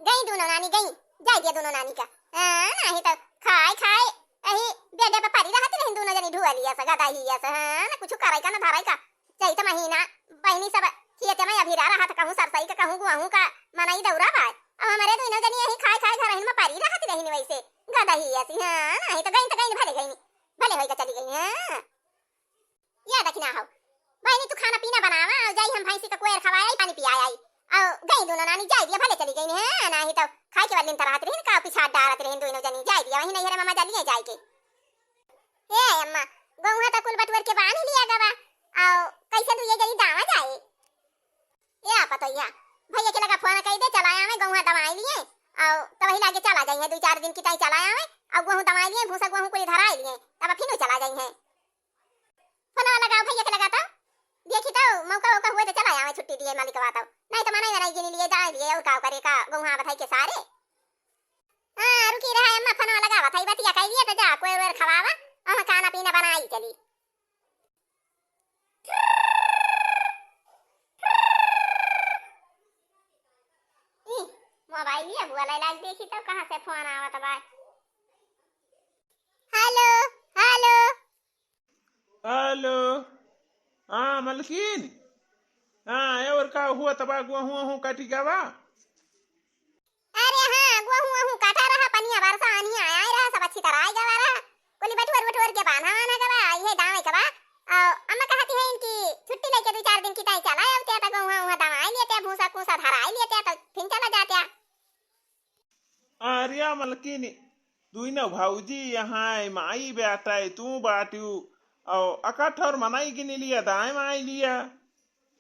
गई दोनों नानी गई, जाय दिया दोनों नानी का। नाही तो खाय खाय अही बेडे पे परी रहत रही दोनों जनी ढुआ लिया सगा दाही या स ना कुछ कराई का ना धराई का। चैत महीना बहनी सब खेत में अभी रहा था, कहूं सरसई का कहूं गुहूं का मनाई दौरा बा। अब हमारे दोनों जनी यही खाय खाय घर में परी रहत रही वैसे गदा ही ऐसी। नहीं तो गई भले गई भले होई का चली गई। याद रखना हो बहनी तू खाना पीना बनावा और जाई हम भैंसी का कोयर खवाई पानी पिया आई और गई दोनों नानी जाय दिया भले चली गई। नहीं तो खाए के वाली तरह रही का पीछा डालत रही दोनों जनी जाय दिया वही नहीं रे मामा जालिए जाय के। ए अम्मा गौहा त कुल बटवर के बांध लिया गवा और कैसे तू ये जनी दावा जाए। या पतैया भैया के लगा फोन कह दे चलाया में गौहा दवाई लिए और तब वही लागे चला जाइए 2-4 दिन की टाइम चलाया में और गेहूं दवाई लिए भूसा गेहूं को धरा लिए तब फिर चला जाइए। फोन लगाओ भैया के लगाता देखी तो मौका मौका हुए तो चला आवे छुट्टी दिए मालिक बात नहीं तो मनाई बनाई के लिए जाए लिए और का करे का गौहा बधाई के सारे। हां रुकी रहा अम्मा फोन लगावा थई बतिया कह लिया तो जा कोई और खवावा और खाना पीना बनाई चली। मोबाइल लिया बुआ लाइक देखी तो कहां से फोन आवत बा। हेलो हेलो हेलो हाँ मलकिन हाँ और का हुआ तबा गुहूं काटी गवा। अरे हां गुहूं काटा रहा पनिया बरसा आनी आया रहा सब अच्छी तरह आई गवा रहा कोली बटवर के बांधा आना गवा ये दावे कवा और अम्मा कहती है इनकी छुट्टी लेके 2-4 दिन की टाइम चला आते तो गुहूं दवाई लेते भूसा कुसा धराई लेते तो फिर चला जाते। अरे मलकिन दुई न भाऊजी यहाँ माई बेटा तू बाटू और अकठर मनाई गिनी लिया दाए माई लिया।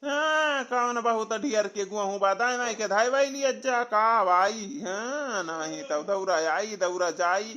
हाँ कौन बहुत ढियर के गुहूं बादाए माई के धाई भाई लिया जा का भाई। हाँ नहीं तब दौरा आई दौरा जाई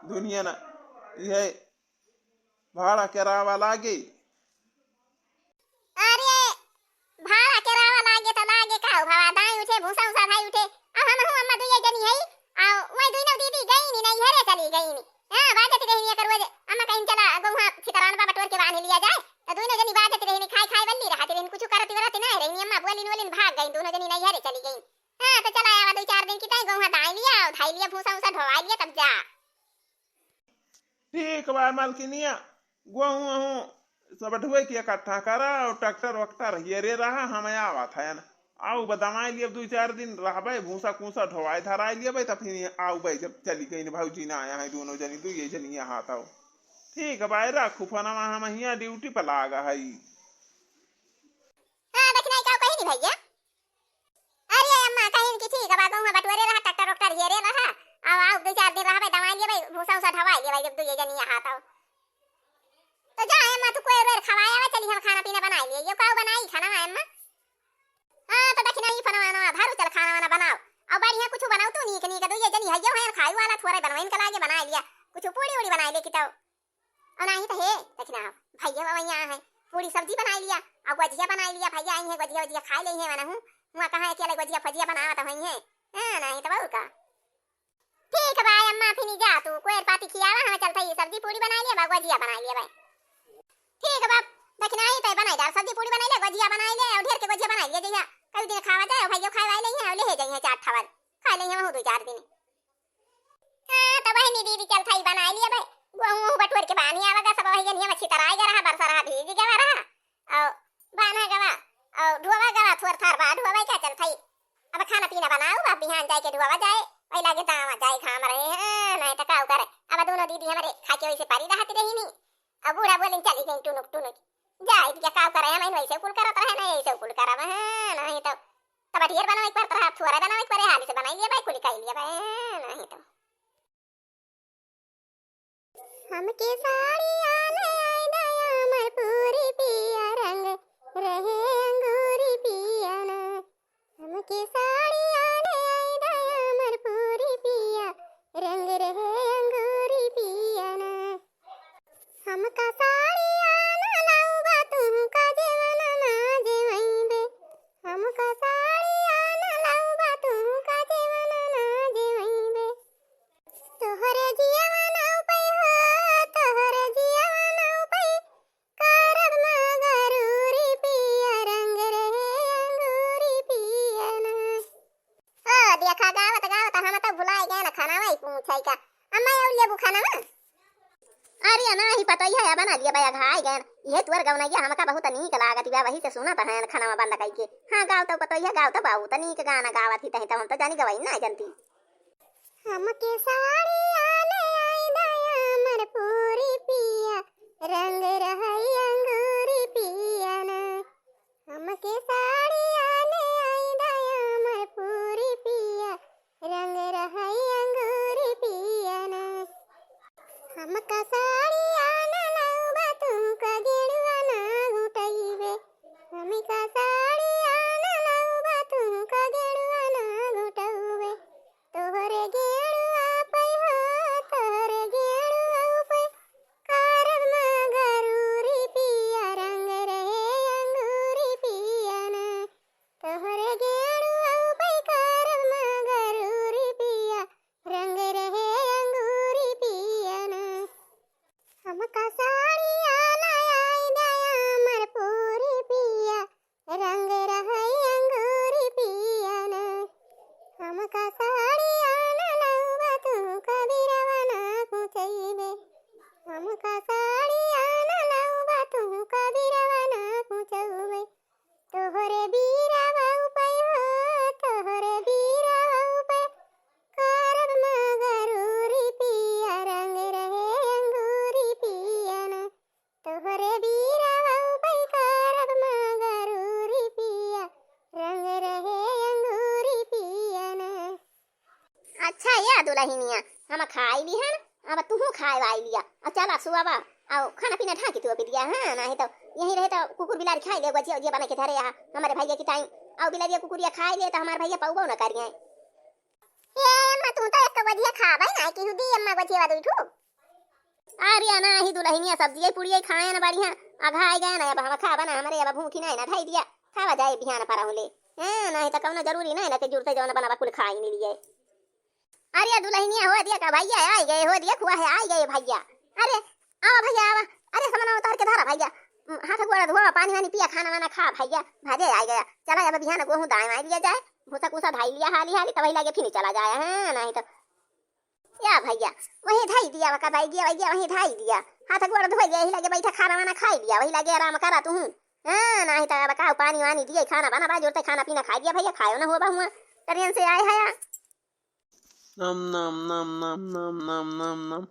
दुनिया ना ये भाड़ा करावा लागे। अरे भाड़ा करावा लागे तो लागे का भावा दाई उठे भूसा उसा भाई उठे अब हम अम्मा दुई जनी है और वही दुई न दीदी गई नहीं हरे चली गई नहीं। हां बात रही कर वो अम्मा कहीं चला गौहा छितरान बा बटवर के बांध लिया जाए तो दोनों जनी बात रही खाई खाई बल्ली रहती रही कुछ करती वरती नहीं रही अम्मा बोलिन भाग गई दोनों जनी नहीं हरे चली गई। हां तो चला आवा 2-4 दिन की टाइम गौहा दाई लिया और धाई लिया भूसा उसा ढवा लिया तब जा। ठीक बा मालकिनिया गुहूं सब ढुए की इकट्ठा करा और ट्रैक्टर वक्टर ये रे रहा हम आवा था ना आउ बदमाई लिए 2-4 दिन रहबे भूसा कूसा ढोवाई धराई लिए तब फिर आउ भाई जब चली गई भाऊजी ना आया है दोनों जनी तू ये जनी यहाँ था। ठीक है भाई रखू फोन हम यहाँ ड्यूटी पर लागा है। हां देखना का कहीं नहीं भैया। अरे अम्मा कहीं की ठीक है गौहा बटवरे रहा ट्रैक्टर वक्टर ये रे रहा और आउ 2-4 दिन रहबे दवाई लिए भाई भूसा उसा ढवाई लिए भाई जब दू ये जनी यहाँ था तो जा अम्मा तू कोई और खवाया चली हम खाना पीना बनाई लिए ये का बनाई खाना है अम्मा। हां तो देखना ही फनवाना धारू चल खाना वाना बनाओ और बढ़िया कुछ बनाओ तो नीक दो ये जनी हइयो है खाई वाला थोड़ा बनवाइन के लागे बना लिया कुछ पूड़ी उड़ी बना ले की तो और नहीं तो हे देखना भैया वैया है पूरी सब्जी बना लिया और गजिया बना लिया भैया आई है गजिया खा ले है मना हूं हुआ कहां अकेले गजिया फजिया बनावा तो वही है। हां नहीं तो बहु का ठीक है भाई अम्मा फिर जा तू कोई पाती खियावा हम चलता ये सब्जी पूड़ी बना लिया गजिया बना लिया भाई। ठीक है बाप देखना ही तो बनाई दाल सब्जी पूड़ी बना ले गजिया बना ले और ढेर के गजिया बना ले जइया कई दिन खावा जाए भैया खावा ले है ले जाइए 4 ठवर खा ले हम 2-4 दिन। हां तो वही दीदी चल थाई बना लिया भाई गुहूं बटवर के पानी आवेगा सब वही जनी अच्छी तरह आई रहा बरसा रहा भीग गया रहा और बाना गवा और धुआवा गवा थोर थार बाद धुआवा क्या चल थाई अब खाना पीना बनाओ अब बिहान जाए के धुआवा जाए वही लागे दावा जाए खाम रहे हैं नहीं तो का करे अब दोनों दीदी हमारे खा के वैसे पारी रहती रही नहीं अब बूढ़ा बोले चली गई टुनुक जाए क्या का करे हम वैसे कुल करत रहे ना ऐसे कुल करब है नहीं तो तब ढेर बनावे पर तरह थोड़ा बनावे पर हाली से बनाई लिया भाई कुल काई लिया भाई नहीं तो हमके साड़ी आने आई दया मर पूरी पिया रंग रहे अंगूरी पिया ना हमके साड़ी आने आई दया मर पूरी पिया रंग रहे अंगूरी पिया ना हमका साड़ी आना लाऊबा तुमका जेवन ना जेवैबे हमका साड़ी आना लाऊबा तुमका जेवन ना जेवैबे तोहरे जीवन उपै हो तोहरे जीवन उपै करब ना गरूरी पिया रंग रहे अंगूरी पिया ना मुछाई का अम्मा और लेबू खाना ना। अरे ना ही पता ही है बना लिया भैया घाई गए ये तुअर गवनैया हमका बहुत नीक लागत बा वही से सुना त है खाना में बंद कई के। हां गाव तो पता ही है गाव तो बहुत नीक गाना गावत ही तही तो हम तो जानी गवाई ना जनती। हमके साड़ी आले आई दया मर पूरी पिया रंग रहई अंगूरी पिया ना। हमके साड़ी आले आई दया मर पूरी पिया रंग रहई अंगूरी पिया ना। हमका साड़ी आना लाउबा तुमका गेड़ुआ ना घुटइबे। हमका साड़ी आना लाउबा तुमका गेड़ुआ ना घुटउबे। तोहरे गेड़ुआ पे हो तोहरे गेड़ुआ पे करब मगरूरी पिया रंग रहे अंगूरी पिया ना। तोहरे गेड़ुआ पे करब मगरूरी पिया रंग रहे अंगूरी पिया ना। हमका साड़ी आला आई दया मर पूरी पिया रंग रहई अंगूरी पिया ना। हमका साड़ी आना लाउबा तुमका बिरवा ना कुचइबे। हमका साड़ी आना लाउबा तुमका बिरवा ना कुचउबे। तोहरे बिरवा पे हो तोहरे बिरवा पे करब मगरूरी पिया रंग रहे अंगूरी पिया ना। तोहरे बिरवा पे करब मगरूरी पिया रंग रहे अंगूरी पिया ना। अच्छा या दुल्हनिया हम खाई ली हन अब तू खाए आई लिया अब चला सुआवा आओ खाना पीना ढाकी तू दिया। हां नहीं तो यही रहे तो कुकुर बिलारी खाई ले गजिया उजिया बना के धरे आ हमारे भैया की टाइम आओ बिलारिया कुकुरिया खाई ले तो हमारे भैया पौबो ना करिए। ए अम्मा तू तो एक गजिया खाबे ना कि दी अम्मा गजिया दू ठू। अरे ना ही दुल्हनिया सब्जी पूरी खाए ना बढ़िया अघाई गए ना अब हम खाबा ना हमारे अब भूखी नहीं ना ढाई दिया खावा जाए बिहान पर हुले। हां नहीं तो कौनो जरूरी नहीं ना के जुरते जौन बनावा कुल खाई नहीं लिए। अरे दुल्हनिया हो दिया का भैया आई गए हो दिया खुआ है आई गए भैया। अरे आओ भैया आओ अरे सामान उतार के धरा भैया हाथ गोड़ धोआ पानी वानी पिया खाना वाना खा भैया भाजे आ गया। चला अब बिहान गोहूं दाएं मार लिया जाए भूसा कुसा धाई लिया हाली हाली तब लगे फिर चला जाए। हां नहीं तो या भैया वही धाई दिया का भाई गया भैया वही धाई दिया हाथ गोड़ धोई गया लगे बैठा खाना वाना खाई दिया वही लगे आराम करा तू। हां नहीं तो अब का पानी वानी दिए खाना बना बा जोरते खाना पीना खा दिया भैया खायो ना हो बा हुआ ट्रेन से आए है। नम नम नम नम नम नम नम नम।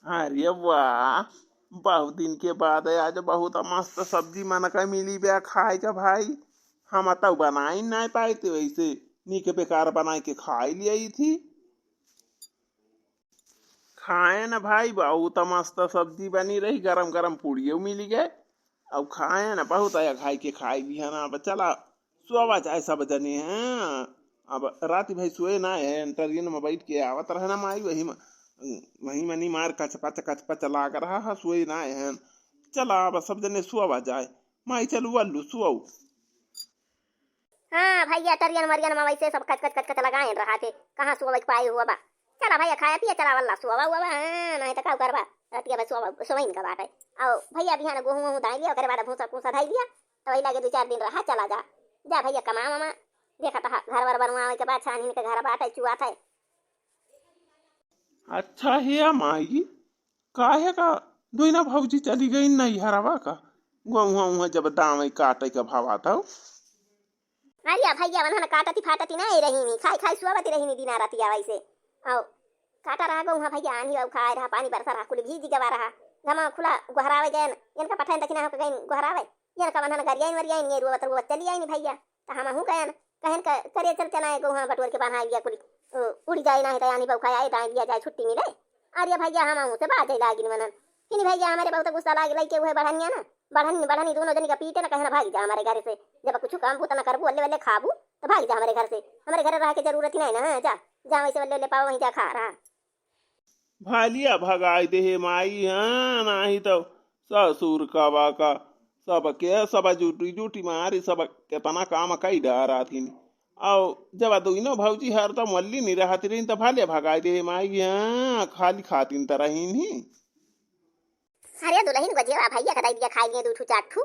अरे वाह बहुत दिन के बाद आज बहुत मस्त सब्जी मन का मिली बे खाए का भाई। हम तो बनाई नहीं पाए थे वैसे नीके बेकार बनाए के खाई लिया थी। खाए ना भाई बहुत मस्त सब्जी बनी रही गरम गरम पूड़ियों मिली गए अब खाए ना बहुत आया खाई के खाई भी है ना। अब चला सोवा जाए सब जने हैं अब रात भाई सोए ना है ट्रेन में बैठ के आवत रहना माई वही मनी मार कचपच लाग रहा है सोए ना है। चला अब सब जने सोवा जाए माई चलू अल्लू सो। हां भैया टरियन मरियन में वैसे सब कच लगाए रहा थे कहां सोवे पाए हुआ बा। चला भैया खाया पिया चला वल्ला सोवा हुआ बा। हां नहीं तो का करबा रतिया बस सोवइन का बात है। आओ भैया बिहान गोहूं धाई लिया ओकरे बाद भूसा कुसा धाई दिया तो वही लगे 2-4 दिन रहा चला जा जा भैया कमा मामा देखा था घर वर बनवावे के बाद छानी के घर बाटे चुआ था। अच्छा है माई काहे का दोइना भौजी चली गई नहीं हरावा का गुआ जब दाम काटे का भाव आता। अरे भैया वनहन काटती फाटती नहीं रही नी खाई खाई सुआवती रही नी दिना रातिया वैसे आओ काटा रहा गो भैया आनी अब खाए रहा पानी बरसा रहा कुल भीज गवा रहा घमा खुला गोहरावे गए इनका पठान दक्षिणा हो गई गोहरावे इनका वनहन गरियाइन वरियाइन ये रोवत रोवत चली आई नी भैया तो हम हूं कहन कहन करे चल चना है गोहा बटोर के बना लिया कुल उड़ी जाए ना है तो आनी बौखा आए दाई लिया जाए छुट्टी मिले। अरे भैया हम हूं से बात है लागिन वनन कि भैया हमारे बहुत गुस्सा लाग लई के वो बढ़निया ना बढ़नी दोनों जनी का पीटे ना कहना भाग जा हमारे घर से जब कुछ काम भूत ना करबू अल्ले वल्ले खाबू तो भाग जा हमारे घर से हमारे घर रह के जरूरत ही नहीं ना जा जा वैसे वल्ले पाओ वहीं जा खा रहा भालिया भगाई दे माई। हाँ नहीं तो ससुर कबा का सब जूटी मारी सब केतना काम कई डरा थी और जब दोनों भौजी हर तो मल्ली नहीं रहती रही तो भालिया भगाई दे माई। हाँ खाली खातिन तो रही नहीं। अरे दुल्हन गजिया भैया का दिया खाई लिए 2-4 ठू।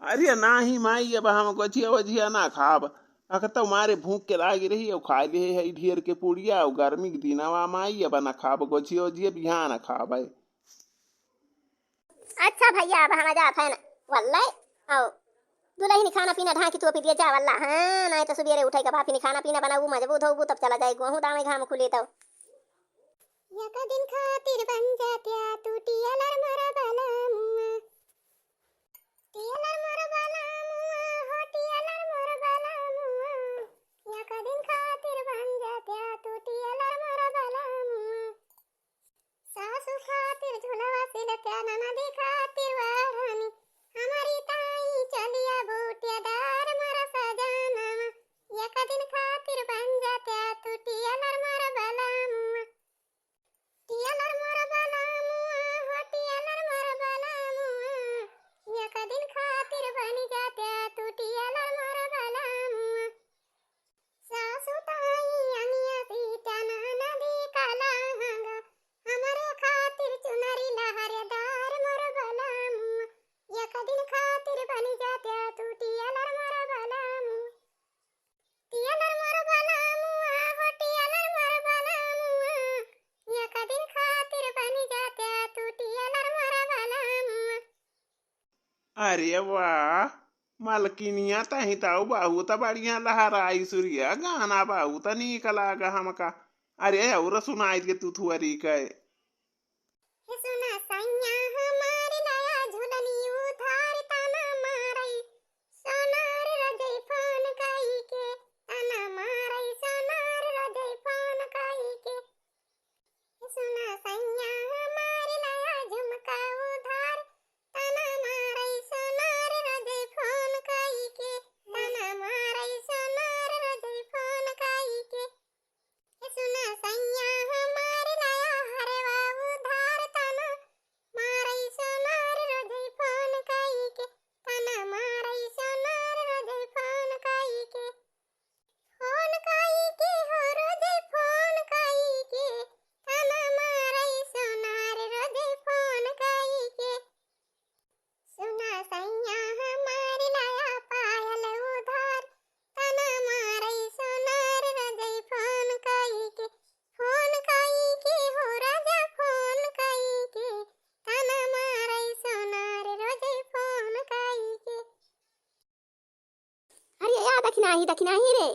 अरे ना ही माई अब हम गजिया वजिया ना खाब अगर तो मारे भूख के लागी रही और खा लिए है ढेर के पुड़िया और गर्मी के दिनवा माई अब ना खाब गोछियो जिए बिहान खाब। अच्छा भैया अब हम जात है ना वल्ले आओ दुल्हन खाना पीना ढाकी तो पी दिया जा वल्ला हाँ नहीं तो सुबेरे उठे के बाद खाना पीना बनाऊ मजबूत होबू तब चला जाए गेहूं दामे घाम खुले तो यका दिन खातिर बन जात्या तू टियलर मोर बाला मुआ टियलर मोर बाला मुआ हो टियलर मोर बाला मुआ यका दिन खातिर बन जात्या तू टियलर मोर बाला मुआ सासू खातिर झुलवा सिलत्या ननदी खातिर वारानी हमारी ताई चलिया बूटियादार मोर सजाना यका दिन खातिर बन जात्या तू टियलर मोर बाला मुआ टियलर मोर बाला मुआ हो टियलर मोर बाला मुआ यका दिन खातिर बन जात्या तू टियलर मोर बाला मुआ सासू ताई अनिया सीता नदी काला हंगा हमारे खातिर चुनरी लहरेदार मोर बाला मुआ यका दिन खातिर बन जात्या तू टियलर मोर बाला मुआ टियलर मोर बाला मुआ हो टियलर मोर बाला मुआ यका दिन खातिर बन जात्या तू टियलर मोर बाला मुआ। अरे वाह मालकिनिया तही ताऊ बाहू त बढ़िया लहराई सूर्या गाना बाहू त नीक लागा हमका। अरे और सुनाई के तू थुअरी के हे सुना सैया हमारी लाया झुलनी उधार तना मारई सोनार रजई फोन काई के तना मारई सोनार रजई फोन काई के हे सुना सैया हमारी लाया झुमका उधार तना मारई सोनार रजई फोन काई के तना मारई सोनार रजई फोन काई के हे सुना सैया हमारी लाया हरवा उधार तना मारई सोनार रजई फोन काई के तना मारई सोनार रजई फोन काई के हो रजई फोन काई के तना मारई सोनार रजई फोन काई के सुना सैया हमारी लाया पायल उधार तना मारई सोनार रजई फोन काई के हो राजा फोन काई के तना मारई सोनार रजई फोन काई के। अरे या दखिना ही रे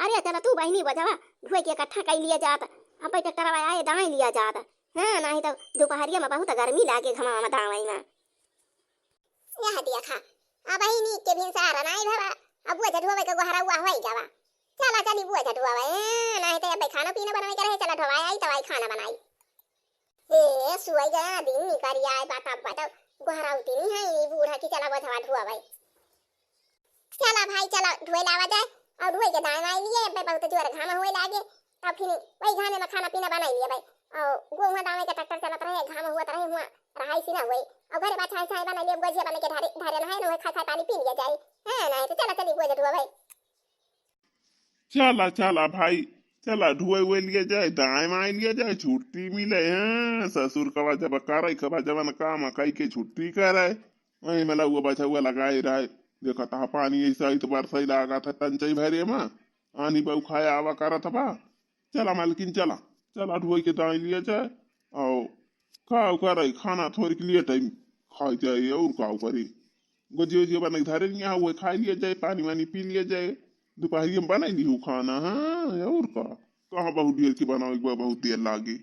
अरे चला तू बहनी बजावा धोए के इकट्ठा कर लिया जात अब ट्रैक्टर आए दाएं लिया जात हाँ नहीं तो दोपहरिया में बहुत गर्मी लागे घमा में दावई में यह दिया खा अब ही नी के बिन सारा नहीं भरा अब वो जडुआ के गोहरा हुआ होई जावा चला चली बुआ जडुआ नहीं तो अब खाना पीना बनावे करे चला ढवाई आई तवाई खाना बनाई ए सुई गया दिन निकल आए बात अब बताओ गोहरा उठी नहीं है बूढ़ा की चला बधवा ढुआ भाई चला भाई चला ढोए लावा जाए और ढोए के दाना लिए बहुत जोर घामा हुए लागे तब फिर वही घाने में खाना पीना बना लिए भाई और गोहुआ दावे के ट्रैक्टर चलत रहे घामा हुआ रहे हुआ रहाई सी ना हुई और घरे बाछाई छाई बना लिए गोजिया बना के ढारे ढारे ना है ना खा खा पानी पी लिया जाए है नहीं तो चला चली गोज ढुआ भाई चला चला भाई चला ढुए हुए लिए जाए दाएं माए लिया जाए छुट्टी मिले हैं ससुर कवा जब करे कवा जवन काम कई के छुट्टी करे वही मला हुआ बचा हुआ लगाए रहे देखा था पानी ऐसा इतबार सही लगा था तंचई भरे में आनी बहु खाया आवा करा था बा चला मालकिन चला चला ढुए के दाएं लिया जाए और खाओ करे खाना थोड़ी के लिए टाइम खा जाए और खाओ करे गोजी वोजी बना धरे नहीं हुए खा लिया जाए पानी वानी पी लिया जाए दोपहर में बना नहीं खाना हाँ और कहाँ बहुत देर की बनाओ एक बार बहुत देर लागे।